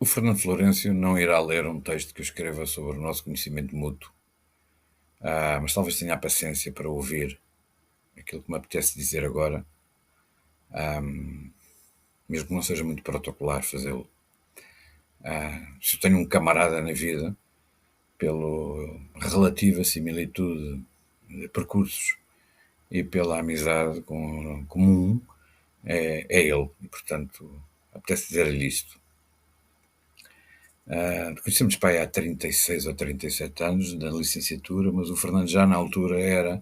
O Fernando Florencio não irá ler um texto que eu escreva sobre o nosso conhecimento mútuo, mas talvez tenha a paciência para ouvir aquilo que me apetece dizer agora, mesmo que não seja muito protocolar fazê-lo. Se eu tenho um camarada na vida, pela relativa similitude de percursos e pela amizade comum, é ele. E, portanto, apetece dizer-lhe isto. Conhecemos pai há 36 ou 37 anos, da licenciatura, mas o Fernando já na altura era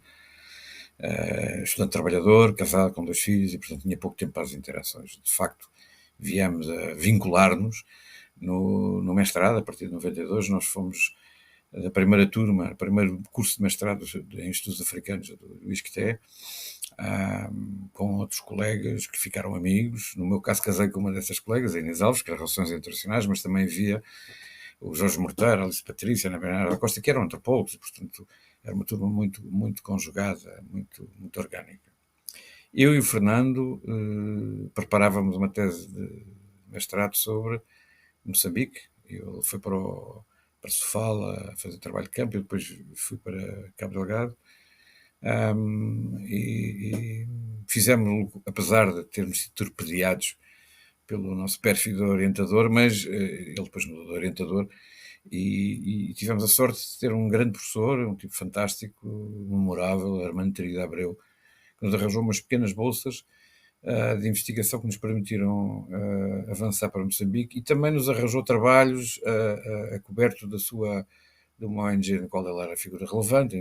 estudante trabalhador, casado com 2 filhos e, portanto, tinha pouco tempo para as interações. De facto, viemos a vincular-nos no mestrado, a partir de 92, nós fomos da primeira turma, primeiro curso de mestrado em estudos africanos do ISCTE, com outros colegas que ficaram amigos. No meu caso, casei com uma dessas colegas, a Inês Alves, que era Relações Internacionais, mas também via o Jorge Morteiro, a Alice Patrícia, a Ana Bernarda Costa, que eram antropólogos, e, portanto, era uma turma muito, muito conjugada, muito, muito orgânica. Eu e o Fernando preparávamos uma tese de mestrado sobre Moçambique. Ele foi para Sofala a fazer trabalho de campo, eu depois fui para Cabo Delgado. E fizemos, apesar de termos sido torpedeados pelo nosso pérfido orientador, mas ele depois mudou de orientador, e tivemos a sorte de ter um grande professor, um tipo fantástico, memorável, Armando Terida Abreu, que nos arranjou umas pequenas bolsas de investigação que nos permitiram avançar para Moçambique, e também nos arranjou trabalhos a coberto de uma ONG na qual ele era figura relevante,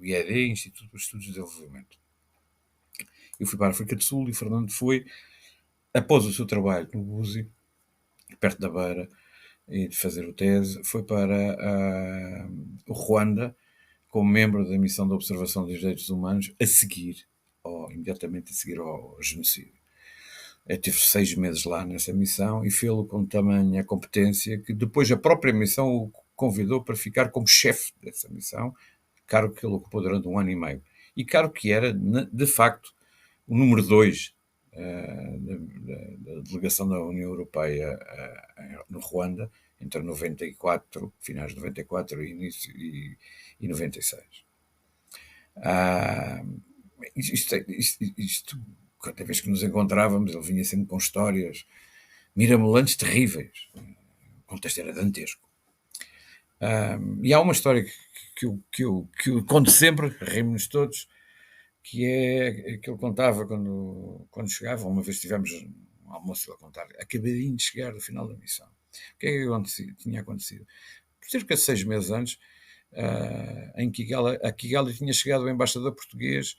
o IED, Instituto de Estudos de Desenvolvimento. Eu fui para a África do Sul e o Fernando foi, após o seu trabalho no BUSI, perto da Beira, e de fazer o tese, foi para o Ruanda como membro da missão de observação dos direitos humanos imediatamente a seguir ao genocídio. Eu tive 6 meses lá nessa missão e fê-lo com tamanha competência que depois a própria missão o convidou para ficar como chefe dessa missão, cargo que ele ocupou durante 1 ano e meio. E cargo que era, de facto, o número 2 da delegação da União Europeia no Ruanda, entre 94, finais de 94 e 96. Isto, cada vez que nos encontrávamos, ele vinha sempre com histórias mirabolantes, terríveis. O contexto era dantesco. E há uma história que eu conto sempre, rimos todos, que é que ele contava quando chegava. Uma vez tivemos um almoço a contar, acabadinho de chegar do final da missão. O que é que tinha acontecido? Cerca de 6 meses antes, em a Kigali tinha chegado o embaixador português,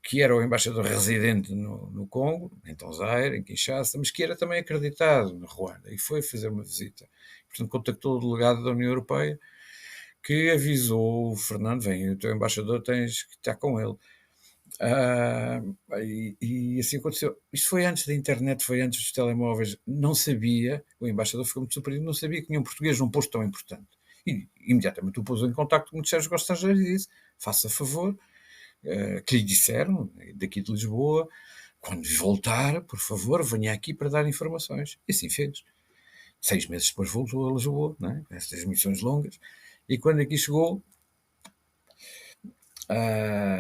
que era o embaixador residente no Congo, em Zaire, em Kinshasa, mas que era também acreditado na Ruanda, e foi fazer uma visita. Portanto, contactou o delegado da União Europeia, que avisou o Fernando: vem, o teu embaixador, tens que estar com ele. E assim aconteceu. Isto foi antes da internet, foi antes dos telemóveis. Não sabia, o embaixador ficou muito surpreendido, não sabia que tinha um português num posto tão importante. E imediatamente o pôs em contacto com o Sérgio Costa e disse: faça favor, que lhe disseram, daqui de Lisboa, quando voltar, por favor, venha aqui para dar informações. E assim fez. 6 meses depois voltou a Lisboa, não é? Estas missões longas. E quando aqui chegou,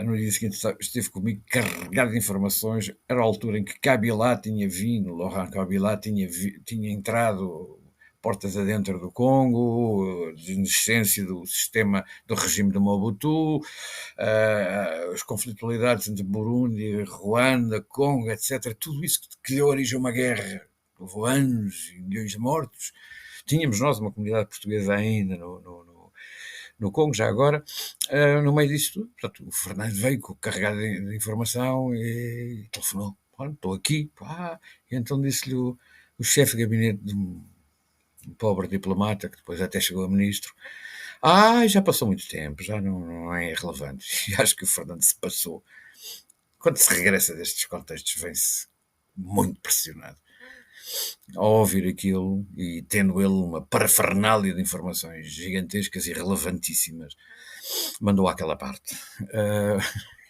no dia seguinte esteve comigo carregado de informações. Era a altura em que Kabila tinha vindo, Laurent Kabila tinha entrado portas adentro do Congo, de inexistência do sistema do regime de Mobutu, as conflitualidades entre Burundi, Ruanda, Congo, etc. Tudo isso que deu origem a uma guerra, levou anos e milhões de mortos. Tínhamos nós uma comunidade portuguesa ainda no Congo, já agora, no meio disso tudo. Portanto, o Fernando veio carregado de informação e telefonou: olha, estou aqui. E então disse-lhe o chefe de gabinete de um pobre diplomata, que depois até chegou a ministro: já passou muito tempo, já não é relevante. E acho que o Fernando se passou. Quando se regressa destes contextos, vem-se muito pressionado ao ouvir aquilo, e tendo ele uma parafernália de informações gigantescas e relevantíssimas, mandou àquela parte.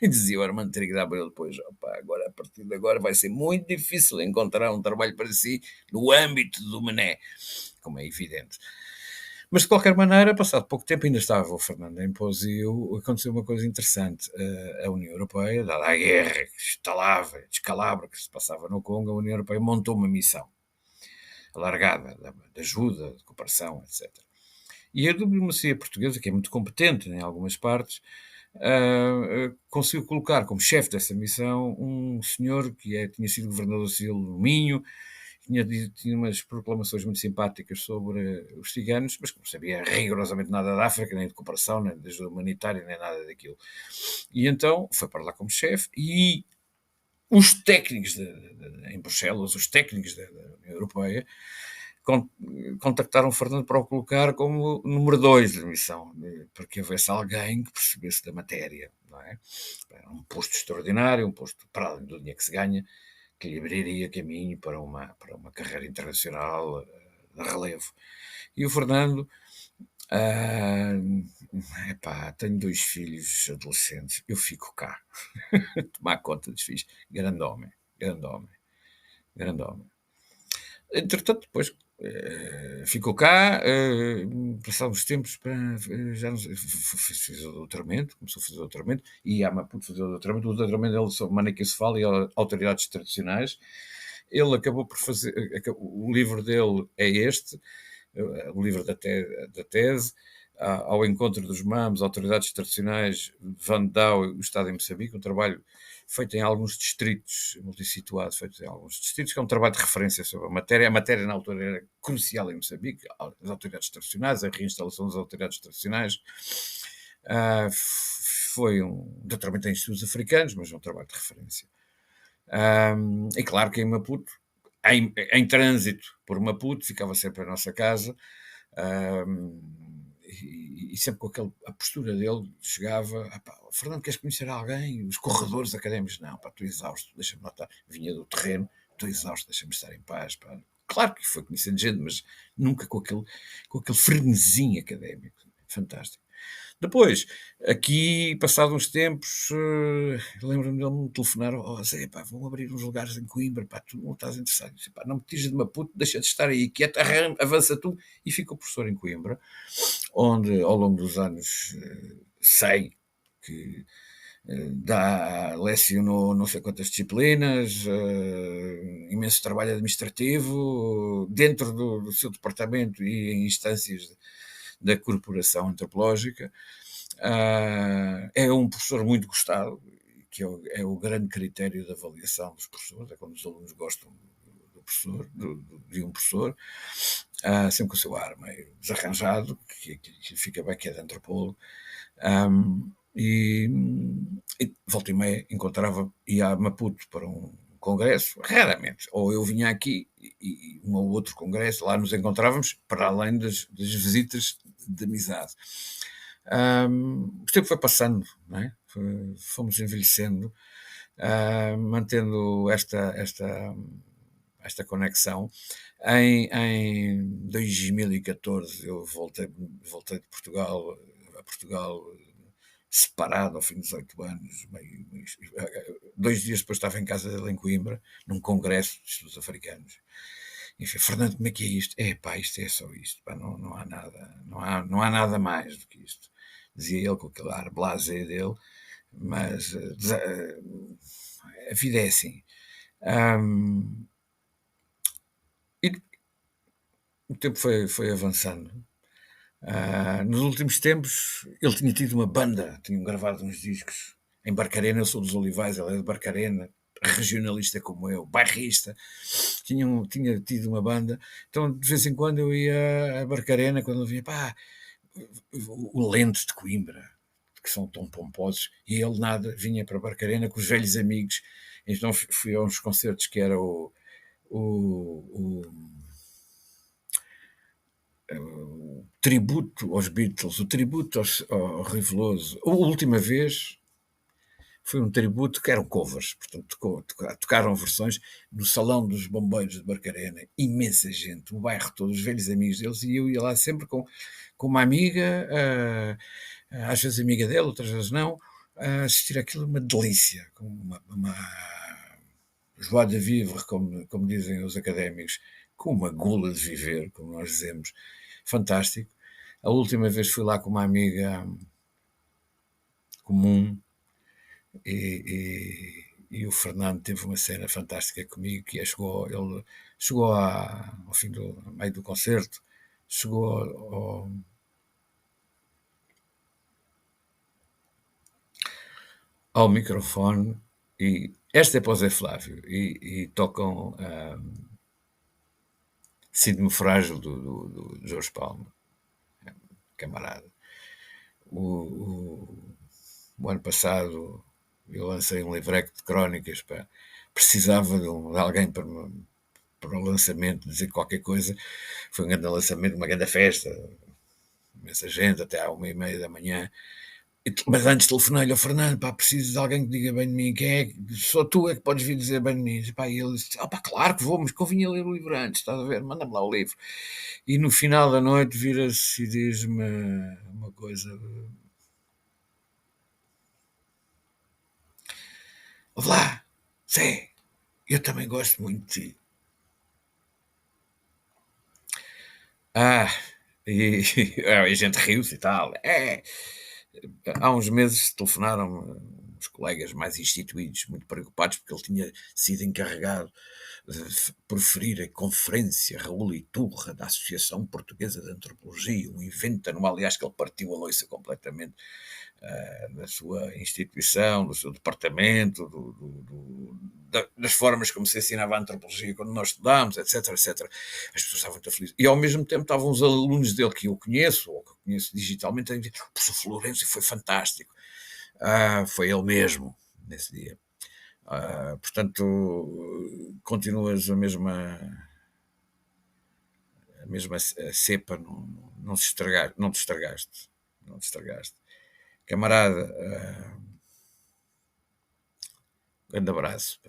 E dizia o Armando Trigueiro depois: "Opá, agora a partir de agora vai ser muito difícil encontrar um trabalho para si no âmbito do Mané", como é evidente. Mas de qualquer maneira, passado pouco tempo, ainda estava o Fernando em Posil, aconteceu uma coisa interessante. A União Europeia, dada a guerra que instalava, descalabro que se passava no Congo, a União Europeia montou uma missão alargada de ajuda, de cooperação, etc. E a diplomacia portuguesa, que é muito competente em algumas partes, conseguiu colocar como chefe dessa missão um senhor que tinha sido governador civil do Minho, tinha umas proclamações muito simpáticas sobre os ciganos, mas que não sabia rigorosamente nada da África, nem de cooperação, nem de ajuda humanitária, nem nada daquilo. E então foi para lá como chefe e os técnicos em Bruxelas, os técnicos da União Europeia, con- contactaram o Fernando para o colocar como número 2 da missão, para que houvesse alguém que percebesse da matéria, não é? Era um posto extraordinário, um posto para além do dinheiro que se ganha, que lhe abriria caminho para uma carreira internacional de relevo. E o Fernando, ah, epá, tenho 2 filhos adolescentes, eu fico cá, tomar conta dos filhos, grande homem, grande homem, grande homem. Entretanto, depois ficou cá, passados uns tempos, já não sei, fez o doutoramento, começou a fazer o doutoramento, e a Maputo fazer o doutoramento dele sobre maniqueocefalo e autoridades tradicionais. Ele acabou por fazer, o livro dele é este, o livro da tese, ao encontro dos MAMs, autoridades tradicionais, Van Dau e o Estado em Moçambique, um trabalho feito em alguns distritos, multissituado, feito em alguns distritos, que é um trabalho de referência sobre a matéria. A matéria na altura era crucial em Moçambique, as autoridades tradicionais, a reinstalação das autoridades tradicionais. Foi um doutoramento em estudos africanos, mas é um trabalho de referência. E claro que em Maputo, em trânsito por Maputo, ficava sempre a nossa casa, e sempre com a postura dele, chegava, Fernando, queres conhecer alguém? Os corredores académicos, não, estou exausto, deixa-me notar, vinha do terreno, estou exausto, deixa-me estar em paz, pá. Claro que foi conhecendo gente, mas nunca com aquele frenesim académico, fantástico. Depois, aqui, passados uns tempos, lembro-me dele me telefonar: "Oh Zé, pá, vão abrir uns lugares em Coimbra, pá, tu não estás interessado?" Eu disse: "Pá, não me tires de Maputo, deixa de estar aí quieto, avança tu." E ficou professor em Coimbra, onde ao longo dos anos sei que lecionou não sei quantas disciplinas, imenso trabalho administrativo dentro do seu departamento e em instâncias da corporação antropológica. É um professor muito gostado, que é o grande critério de avaliação dos professores, é quando os alunos gostam do professor, de um professor, sempre com o seu ar meio desarranjado, que fica bem, que é de antropólogo. E, volta e meia encontrava, ia a Maputo para um congresso, raramente, ou eu vinha aqui e um ou outro congresso, lá nos encontrávamos, para além das visitas de amizade. O tempo foi passando, não é? Fomos envelhecendo, mantendo esta conexão. Em 2014 eu voltei de Portugal a Portugal separado ao fim dos 8 anos. 2 dias depois estava em casa dele em Coimbra, num congresso de estudos africanos. Enfim, Fernando, como é que é isto? Pá, isto é só isto, pá, não há nada, não há nada mais do que isto. Dizia ele com aquele ar blasé dele, mas a vida é assim. Um, e o tempo foi avançando. Nos últimos tempos, ele tinha tido uma banda, tinham gravado uns discos em Barcarena. Eu sou dos Olivais, ele é de Barcarena, regionalista como eu, bairrista. Tinha tido uma banda, então de vez em quando eu ia a Barcarena, quando ele vinha, pá, o Lente de Coimbra, que são tão pomposos, e ele nada, vinha para Barcarena com os velhos amigos. Então fui a uns concertos que era o tributo aos Beatles, o tributo ao Rui Veloso. A última vez foi um tributo que eram covers, portanto tocaram versões no Salão dos Bombeiros de Barcarena, imensa gente, o bairro todo, os velhos amigos deles, e eu ia lá sempre com uma amiga, às vezes amiga dele, outras vezes não, a assistir àquilo, uma delícia, com uma joie de vivre, como dizem os académicos, com uma gula de viver, como nós dizemos, fantástico. A última vez fui lá com uma amiga comum e o Fernando teve uma cena fantástica comigo, que ele chegou ao fim ao meio do concerto, chegou ao microfone e esta é para o Zé Flávio e tocam Sinto-me Frágil do Jorge Palma, camarada. O, o ano passado eu lancei um livreto de crónicas, pá. Precisava de alguém para o lançamento, dizer qualquer coisa. Foi um grande lançamento, uma grande festa, imensa gente, até à 1h30 da manhã. Mas antes telefonei-lhe ao Fernando, pá, preciso de alguém que diga bem de mim, quem é que, só tu é que podes vir dizer bem de mim. E, pá, e ele disse, pá, claro que vou, mas convinha ler o livro antes, estás a ver, manda-me lá o livro. E no final da noite vira-se e diz-me uma coisa, lá, Zé, eu também gosto muito de ti. Ah, e, a gente riu-se e tal. Há uns meses telefonaram os colegas mais instituídos, muito preocupados, porque ele tinha sido encarregado de proferir a conferência Raul Iturra da Associação Portuguesa de Antropologia, um evento anual, aliás, que ele partiu a loiça completamente da sua instituição, do seu departamento, das formas como se ensinava a antropologia quando nós estudámos, etc, etc. As pessoas estavam muito felizes. E ao mesmo tempo estavam os alunos dele que eu conheço, ou que eu conheço digitalmente, a dizer, o professor Florencio foi fantástico. Foi ele mesmo, nesse dia. Portanto, continuas a mesma cepa, não não te estragaste. Não te estragaste. Camarada, grande abraço.